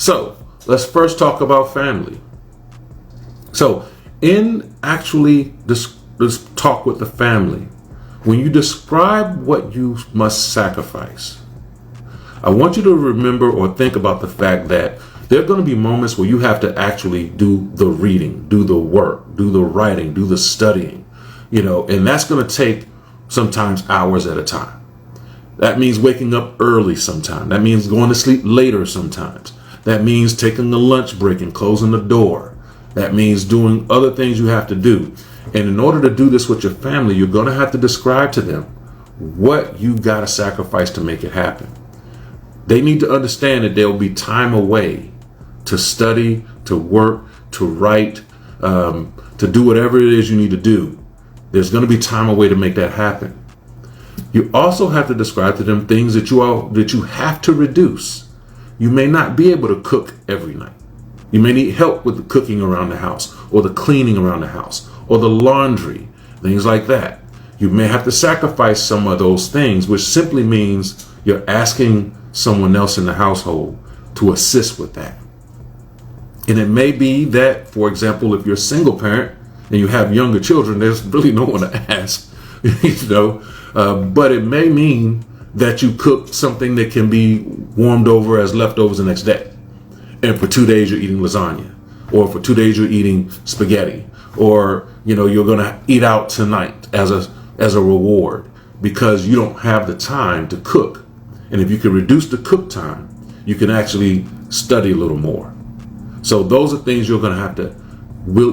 So let's first talk about family. So in actually this talk with the family, when you describe what you must sacrifice, I want you to remember or think about the fact that there are going to be moments where you have to actually do the reading, do the work, do the writing, do the studying, and that's going to take sometimes hours at a time. That means waking up early sometimes. That means going to sleep later sometimes. That means taking a lunch break and closing the door. That means doing other things you have to do. And in order to do this with your family, you're going to have to describe to them what you got to sacrifice to make it happen. They need to understand that there will be time away to study, to work, to write, to do whatever it is you need to do. There's going to be time away to make that happen. You also have to describe to them things that you have to reduce. You may not be able to cook every night. You may need help with the cooking around the house, or the cleaning around the house, or the laundry, things like that. You may have to sacrifice some of those things, which simply means you're asking someone else in the household to assist with that. And it may be that, for example, if you're a single parent and you have younger children, there's really no one to ask, but it may mean that you cook something that can be warmed over as leftovers the next day. And for 2 days you're eating lasagna, or for 2 days you're eating spaghetti, or, you're going to eat out tonight as a reward because you don't have the time to cook. And if you can reduce the cook time, you can actually study a little more. So those are things you're going to have to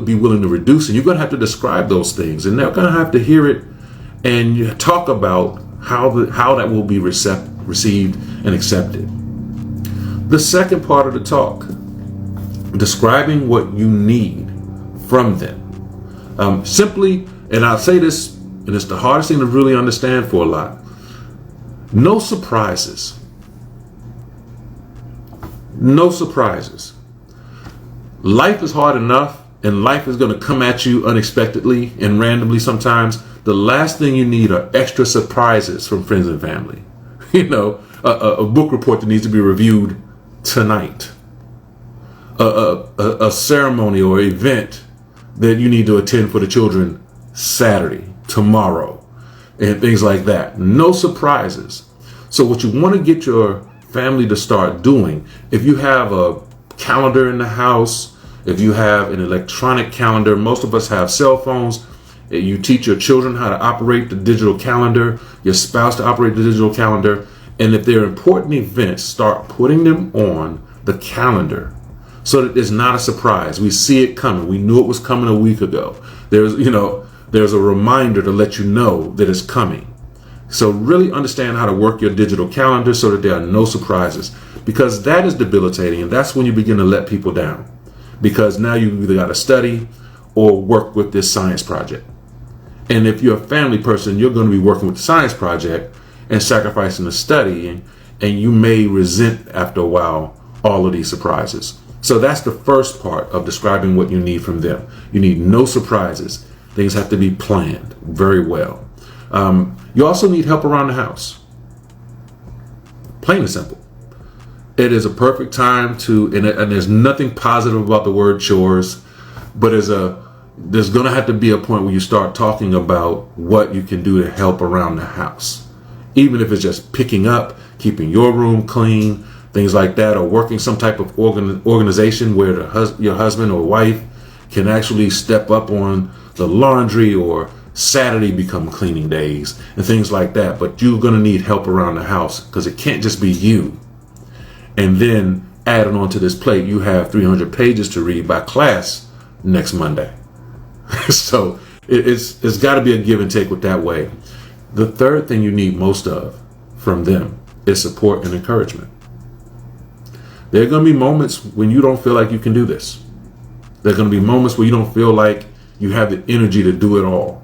be willing to reduce, and you're going to have to describe those things, and they're going to have to hear it, and you talk about how that will be received and accepted. The second part of the talk, describing what you need from them. Simply, and I'll say this, and it's the hardest thing to really understand for a lot, no surprises. No surprises. Life is hard enough, and life is going to come at you unexpectedly and randomly sometimes. The last thing you need are extra surprises from friends and family. A book report that needs to be reviewed tonight. A ceremony or event that you need to attend for the children Saturday, tomorrow, and things like that. No surprises. So what you want to get your family to start doing, if you have a calendar in the house, if you have an electronic calendar, most of us have cell phones. You teach your children how to operate the digital calendar, your spouse to operate the digital calendar. And if there are important events, start putting them on the calendar so that it's not a surprise. We see it coming. We knew it was coming a week ago. There's a reminder to let you know that it's coming. So really understand how to work your digital calendar so that there are no surprises, because that is debilitating. And that's when you begin to let people down, because now you either got to study or work with this science project. And if you're a family person, you're going to be working with the science project and sacrificing the study, and you may resent after a while all of these surprises. So that's the first part of describing what you need from them. You need no surprises. Things have to be planned very well. You also need help around the house. Plain and simple. It is a perfect time to, and there's nothing positive about the word chores, but there's going to have to be a point where you start talking about what you can do to help around the house. Even if it's just picking up, keeping your room clean, things like that, or working some type of organization where your husband or wife can actually step up on the laundry, or Saturday become cleaning days and things like that. But you're going to need help around the house, because it can't just be you. And then adding on to this plate, you have 300 pages to read by class next Monday. So it's got to be a give and take with that way. The third thing you need most of from them is support and encouragement. There are going to be moments when you don't feel like you can do this. There are going to be moments where you don't feel like you have the energy to do it all.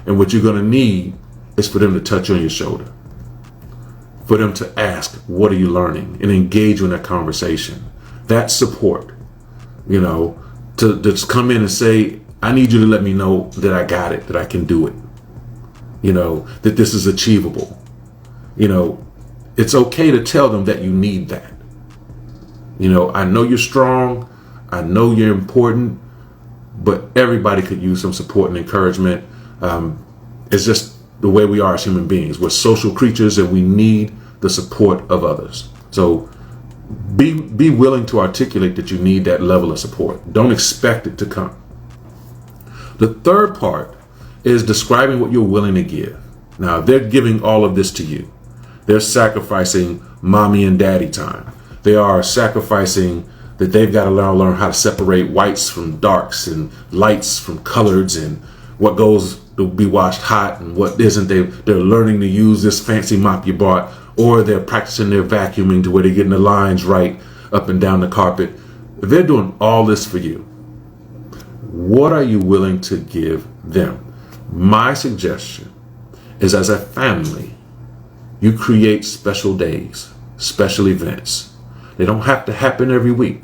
And what you're going to need is for them to touch on your shoulder, for them to ask, what are you learning? And engage in that conversation. That's support, to just come in and say, I need you to let me know that I got it, that I can do it, that this is achievable. It's okay to tell them that you need that. I know you're strong. I know you're important, but everybody could use some support and encouragement. It's just the way we are as human beings. We're social creatures and we need the support of others. So be willing to articulate that you need that level of support. Don't expect it to come. The third part is describing what you're willing to give. Now, they're giving all of this to you. They're sacrificing mommy and daddy time. They are sacrificing that they've got to learn how to separate whites from darks and lights from coloreds and what goes to be washed hot and what isn't. They're learning to use this fancy mop you bought, or they're practicing their vacuuming to where they're getting the lines right up and down the carpet. They're doing all this for you. What are you willing to give them? My suggestion is, as a family, you create special days, special events. They don't have to happen every week,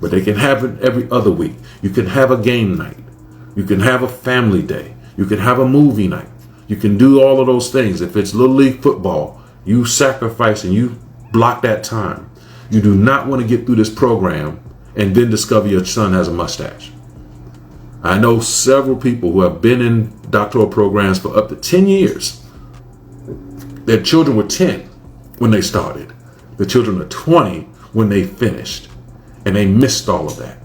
but they can happen every other week. You can have a game night. You can have a family day. You can have a movie night. You can do all of those things. If it's Little League football, you sacrifice and you block that time. You do not want to get through this program and then discover your son has a mustache. I know several people who have been in doctoral programs for up to 10 years. Their children were 10 when they started. The children are 20 when they finished. And they missed all of that.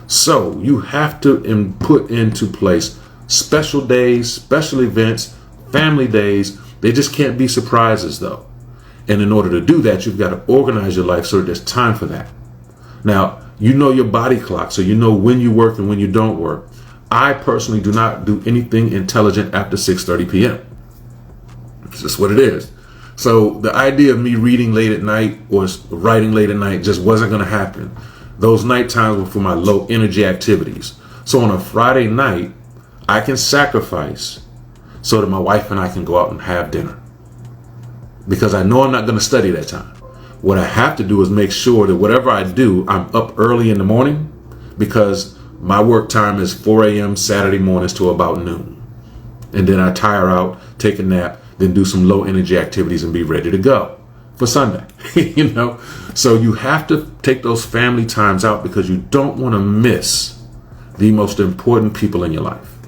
So you have to put into place special days, special events, family days. They just can't be surprises though. And in order to do that, you've got to organize your life so that there's time for that. Now, you know your body clock, so you know when you work and when you don't work. I personally do not do anything intelligent after 6:30 p.m. It's just what it is. So the idea of me reading late at night or writing late at night just wasn't going to happen. Those night times were for my low energy activities. So on a Friday night, I can sacrifice so that my wife and I can go out and have dinner. Because I know I'm not going to study that time. What I have to do is make sure that whatever I do, I'm up early in the morning, because my work time is 4 a.m. Saturday mornings to about noon. And then I tire out, take a nap, then do some low energy activities and be ready to go for Sunday. So you have to take those family times out because you don't want to miss the most important people in your life.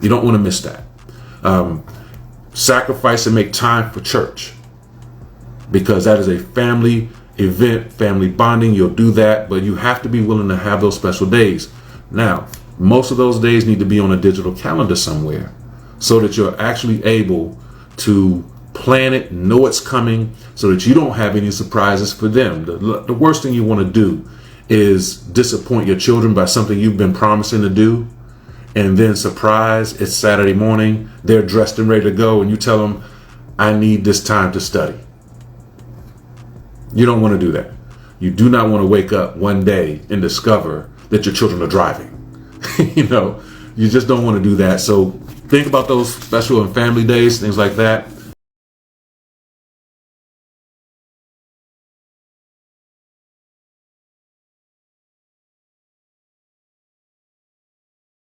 You don't want to miss that. Sacrifice and make time for church, because that is a family event, family bonding. You'll do that, but you have to be willing to have those special days. Now, most of those days need to be on a digital calendar somewhere so that you're actually able to plan it, know it's coming, so that you don't have any surprises for them. The worst thing you want to do is disappoint your children by something you've been promising to do, and then surprise, it's Saturday morning, they're dressed and ready to go, and you tell them, I need this time to study. You don't want to do that. You do not want to wake up one day and discover that your children are driving. You just don't want to do that. So think about those special and family days, things like that.